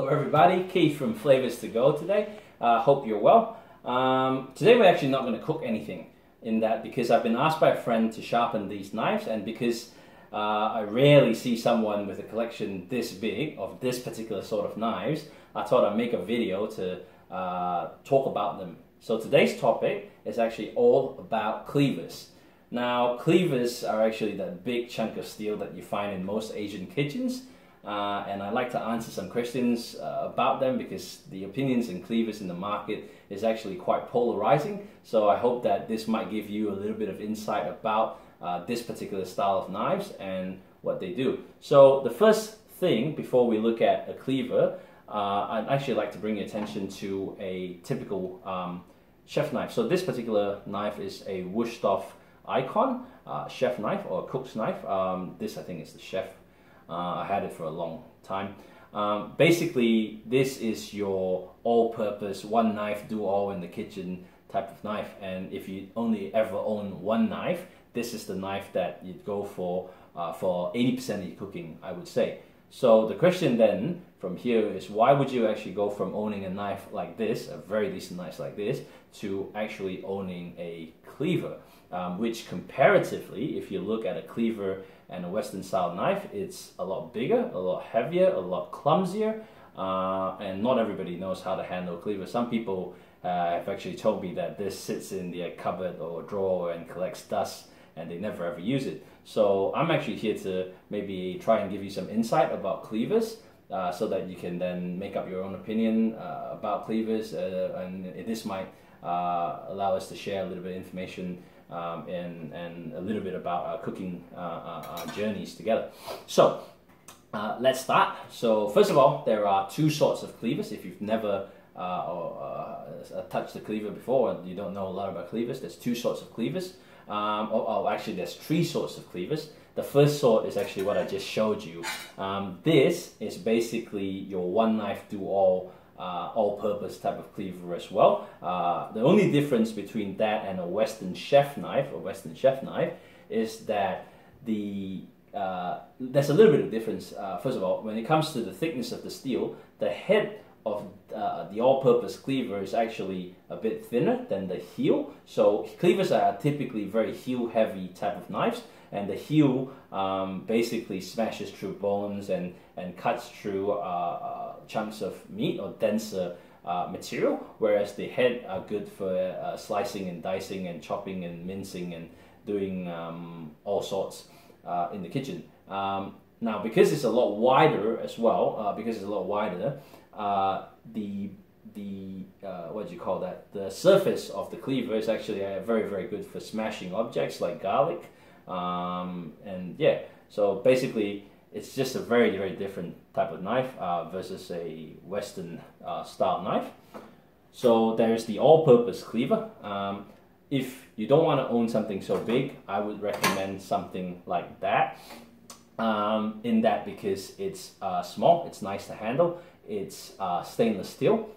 Hello everybody, Keith from Flavors to Go today. Hope you're well. Today we're actually not going to cook anything in that because I've been asked by a friend to sharpen these knives, and because I rarely see someone with a collection this big of this particular sort of knives, I thought I'd make a video to talk about them. So today's topic is actually all about cleavers. Now, cleavers are actually that big chunk of steel that you find in most Asian kitchens. And I'd like to answer some questions about them because the opinions in cleavers in the market is actually quite polarizing. So I hope that this might give you a little bit of insight about this particular style of knives and what they do. So the first thing before we look at a cleaver, I'd actually like to bring your attention to a typical chef knife. So this particular knife is a Wusthof Icon chef knife or cook's knife. This I think is the chef. I had it for a long time. Basically, this is your all-purpose, one knife, do all in the kitchen type of knife. And if you only ever own one knife, this is the knife that you'd go for 80% of your cooking, I would say. So the question then from here is, why would you actually go from owning a knife like this, a very decent knife like this, to actually owning a cleaver? Which comparatively, if you look at a cleaver and a Western style knife, it's a lot bigger, a lot heavier, a lot clumsier, and not everybody knows how to handle a cleaver. Some people have actually told me that this sits in their cupboard or drawer and collects dust and they never ever use it. So I'm actually here to maybe try and give you some insight about cleavers so that you can then make up your own opinion about cleavers, and this might allow us to share a little bit of information and a little bit about our cooking journeys together. So let's start. So first of all, there are two sorts of cleavers. If you've never touched a cleaver before and you don't know a lot about cleavers, there's two sorts of cleavers. Actually there's three sorts of cleavers. The first sort is actually what I just showed you. This is basically your one knife do all-purpose type of cleaver as well. The only difference between that and a Western chef knife is that there's a little bit of difference. First of all, when it comes to the thickness of the steel, the head of the all-purpose cleaver is actually a bit thinner than the heel. So cleavers are typically very heel-heavy type of knives, and the heel basically smashes through bones and cuts through chunks of meat or denser material, whereas the head are good for slicing and dicing and chopping and mincing and doing all sorts in the kitchen. Now, because it's a lot wider as well, what do you call that? The surface of the cleaver is actually very, very good for smashing objects like garlic. And yeah, so basically it's just a very, very different type of knife versus a Western style knife. So there's the all-purpose cleaver. If you don't want to own something so big, I would recommend something like that. In that, because it's small, it's nice to handle, it's stainless steel.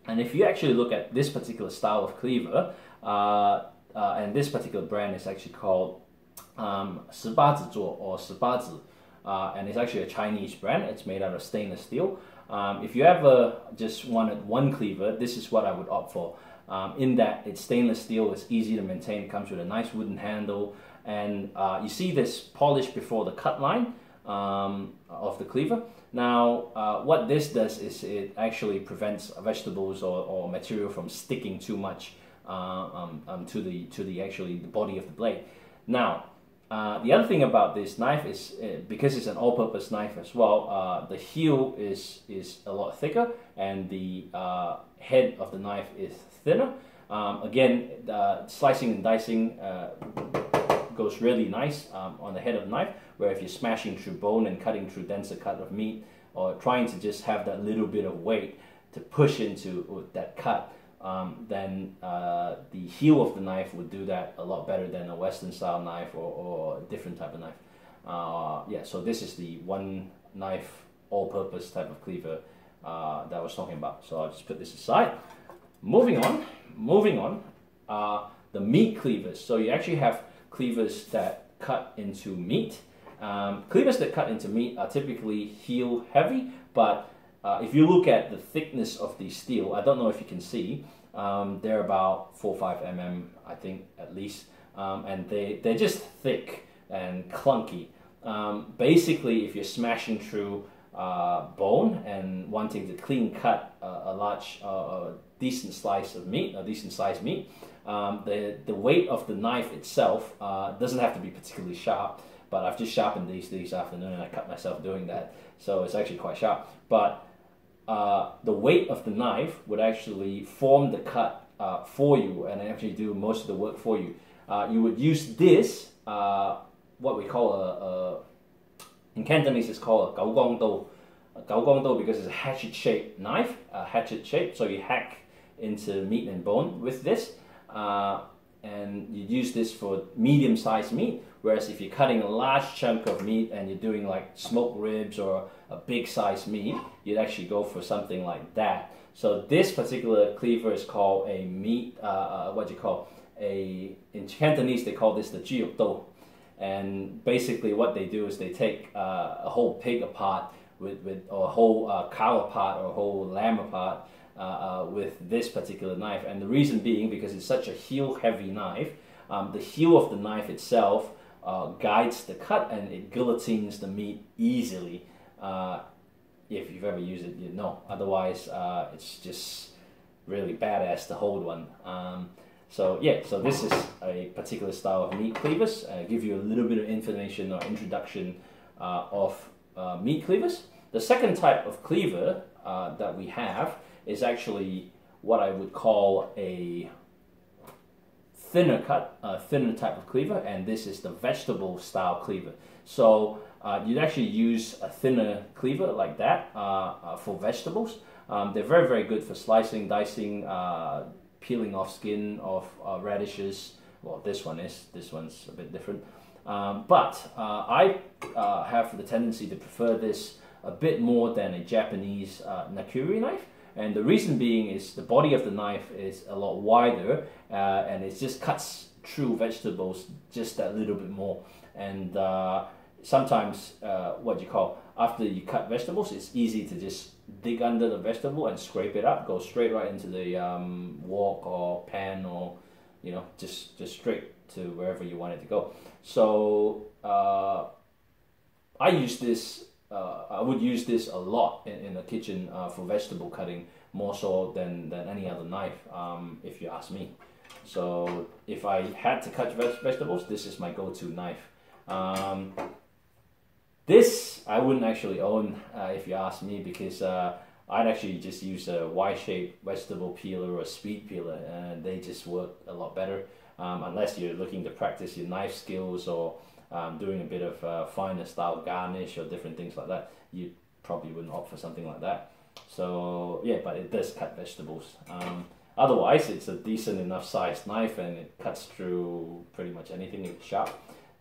And if you actually look at this particular style of cleaver, and this particular brand is actually called 18座 or 18, and it's actually a Chinese brand. It's made out of stainless steel. If you ever just wanted one cleaver, this is what I would opt for. In that it's stainless steel, it's easy to maintain, it comes with a nice wooden handle, and you see this polish before the cut line of the cleaver. Now, what this does is it actually prevents vegetables or material from sticking too much to the body of the blade. Now, the other thing about this knife is because it's an all-purpose knife as well, the heel is a lot thicker and the head of the knife is thinner. Again, slicing and dicing goes really nice on the head of the knife, where if you're smashing through bone and cutting through denser cut of meat, or trying to just have that little bit of weight to push into that cut, then the heel of the knife would do that a lot better than a Western style knife or a different type of knife. Yeah, so this is the one knife all-purpose type of cleaver that I was talking about. So I'll just put this aside. Moving on, the meat cleavers. So you actually have cleavers that cut into meat. Cleavers that cut into meat are typically heel heavy, but if you look at the thickness of the steel, I don't know if you can see, they're about 4 or 5 mm, I think, at least, and they're just thick and clunky. Basically, if you're smashing through bone and wanting to clean cut a large, decent slice of meat, a decent sized meat, the weight of the knife itself doesn't have to be particularly sharp. But I've just sharpened these this afternoon, and I cut myself doing that, so it's actually quite sharp. But the weight of the knife would actually form the cut for you and actually do most of the work for you. You would use this, what we call in Cantonese it's called a 九江刀. A 九江刀because it's a hatchet-shaped knife, hatchet shape, so you hack into meat and bone with this. And you use this for medium-sized meat, whereas if you're cutting a large chunk of meat and you're doing like smoked ribs or a big-sized meat, you'd actually go for something like that. So this particular cleaver is called a meat, in Cantonese they call this the 豬肉刀. And basically what they do is they take a whole pig apart or a whole cow apart or a whole lamb apart, with this particular knife, and the reason being because it's such a heel-heavy knife. The heel of the knife itself guides the cut and it guillotines the meat easily. If you've ever used it, you know. Otherwise, it's just really badass to hold one. So this is a particular style of meat cleavers. Give you a little bit of information or introduction of meat cleavers. The second type of cleaver that we have is actually what I would call a thinner cut, thinner type of cleaver, and this is the vegetable style cleaver. So you'd actually use a thinner cleaver like that for vegetables. They're very, very good for slicing, dicing, peeling off skin of radishes. Well, this one's a bit different. But I have the tendency to prefer this a bit more than a Japanese nakuri knife. And the reason being is the body of the knife is a lot wider and it just cuts through vegetables just that little bit more. And sometimes after you cut vegetables, it's easy to just dig under the vegetable and scrape it up, go straight right into the wok or pan, or just straight to wherever you want it to go. So I use this. I would use this a lot in the kitchen for vegetable cutting, more so than any other knife, if you ask me. So if I had to cut vegetables, this is my go-to knife. This I wouldn't actually own, if you ask me, because I'd actually just use a Y-shaped vegetable peeler or a speed peeler, and they just work a lot better, unless you're looking to practice your knife skills or doing a bit of finer style garnish or different things like that. You probably wouldn't opt for something like that. So yeah, but it does cut vegetables. Otherwise, it's a decent enough sized knife and it cuts through pretty much anything. It's sharp.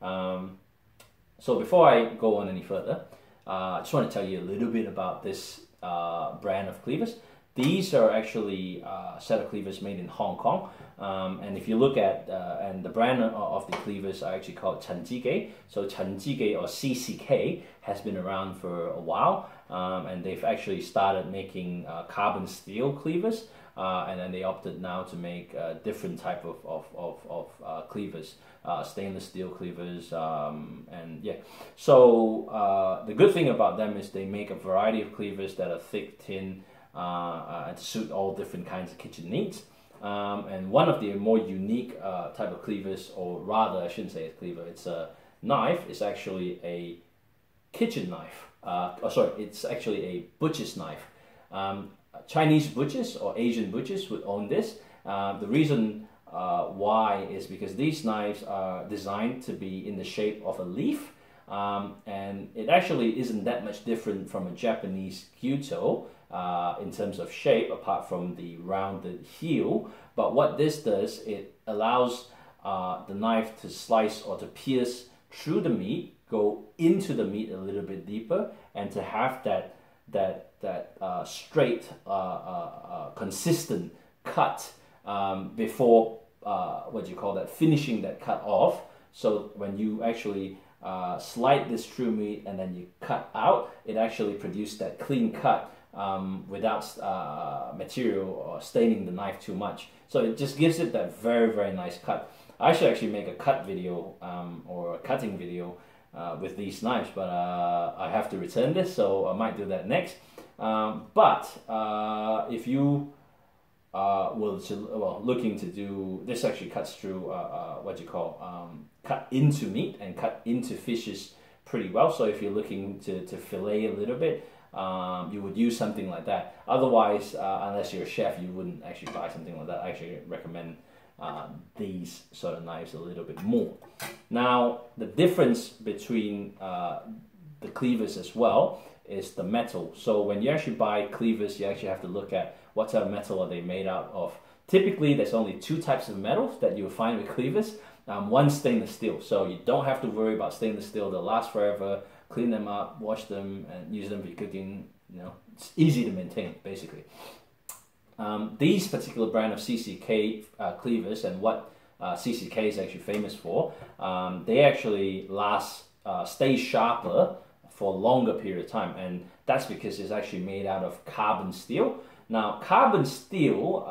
So before I go on any further, I just want to tell you a little bit about this brand of cleavers. These are actually a set of cleavers made in Hong Kong. And if you look at, and the brand of the cleavers are actually called CCK. So CCK or CCK has been around for a while. And they've actually started making carbon steel cleavers. And then they opted now to make different type of cleavers, stainless steel cleavers, and yeah. So the good thing about them is they make a variety of cleavers that are thick, thin, to suit all different kinds of kitchen needs. And one of the more unique type of cleavers, or rather I shouldn't say it's cleaver, it's a knife, is actually a kitchen knife. It's actually a butcher's knife. Chinese butchers or Asian butchers would own this. The reason why is because these knives are designed to be in the shape of a leaf, and it actually isn't that much different from a Japanese gyuto in terms of shape, apart from the rounded heel. But what this does, it allows the knife to slice or to pierce through the meat, go into the meat a little bit deeper, and to have that straight, consistent cut before finishing that cut off. So when you actually slide this through meat and then you cut out, it actually produces that clean cut without material or staining the knife too much. So it just gives it that very, very nice cut. I should actually make a cut video or a cutting video with these knives, but I have to return this, so I might do that next. If you looking to do this, actually cuts through cut into meat and cut into fishes pretty well. So if you're looking to fillet a little bit, you would use something like that. Otherwise, unless you're a chef, you wouldn't actually buy something like that. I actually recommend these sort of knives a little bit more. Now, the difference between the cleavers as well is the metal. So when you actually buy cleavers, you actually have to look at what type of metal are they made out of. Typically, there's only two types of metals that you'll find with cleavers. One, stainless steel. So you don't have to worry about stainless steel. They'll last forever. Clean them up, wash them, and use them for cooking. You know, it's easy to maintain, basically. These particular brand of CCK cleavers, and what CCK is actually famous for, they actually stay sharper for a longer period of time, and that's because it's actually made out of carbon steel. Now, carbon steel,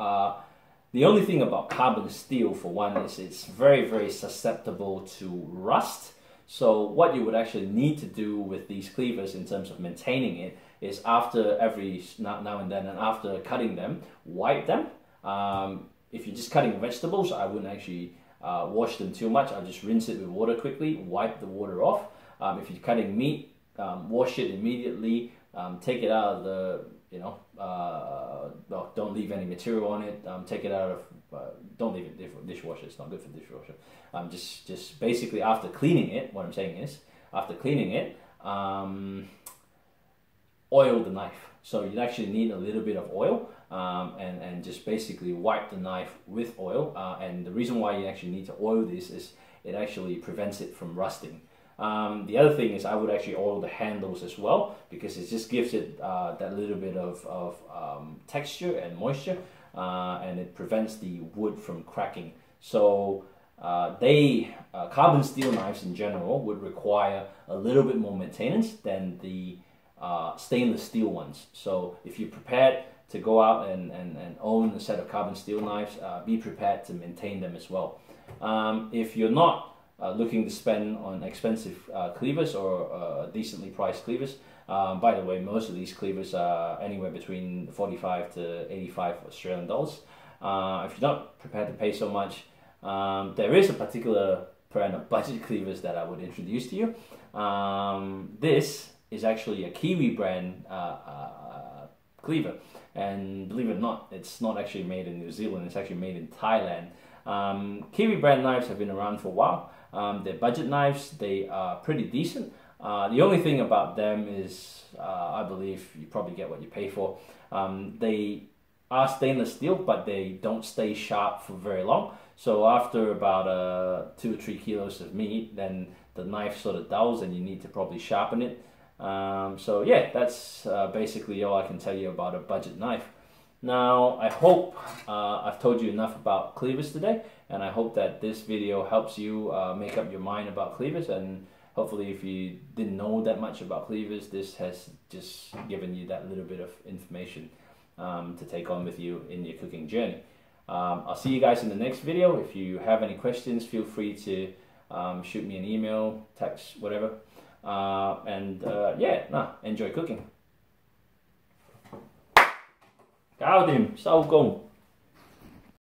the only thing about carbon steel, for one, is it's very, very susceptible to rust. So what you would actually need to do with these cleavers in terms of maintaining it is after every now and then, and after cutting them, wipe them. If you're just cutting vegetables, I wouldn't actually wash them too much. I'll just rinse it with water quickly, wipe the water off. If you're cutting meat, wash it immediately, take it out of the, don't leave any material on it, take it out of, don't leave it for dishwasher, it's not good for dishwasher. Just basically after cleaning it, what I'm saying is, after cleaning it, oil the knife. So you actually need a little bit of oil, and just basically wipe the knife with oil. And the reason why you actually need to oil this is it actually prevents it from rusting. The other thing is I would actually oil the handles as well, because it just gives it that little bit of texture and moisture, and it prevents the wood from cracking. So carbon steel knives in general would require a little bit more maintenance than the stainless steel ones. So if you're prepared to go out and own a set of carbon steel knives, be prepared to maintain them as well. If you're not looking to spend on expensive cleavers or decently priced cleavers, by the way, most of these cleavers are anywhere between 45 to 85 Australian dollars. If you're not prepared to pay so much, there is a particular brand of budget cleavers that I would introduce to you. This is actually a Kiwi brand cleaver, and believe it or not, it's not actually made in New Zealand, it's actually made in Thailand. Kiwi brand knives have been around for a while. They're budget knives, they are pretty decent. The only thing about them is, I believe you probably get what you pay for. They are stainless steel, but they don't stay sharp for very long. So after about 2 or 3 kilos of meat, then the knife sort of dulls and you need to probably sharpen it. So yeah, that's basically all I can tell you about a budget knife. Now, I hope I've told you enough about cleavers today, and I hope that this video helps you make up your mind about cleavers, and hopefully if you didn't know that much about cleavers, this has just given you that little bit of information to take on with you in your cooking journey. I'll see you guys in the next video. If you have any questions, feel free to shoot me an email, text, whatever. Enjoy cooking.搞掂，收工。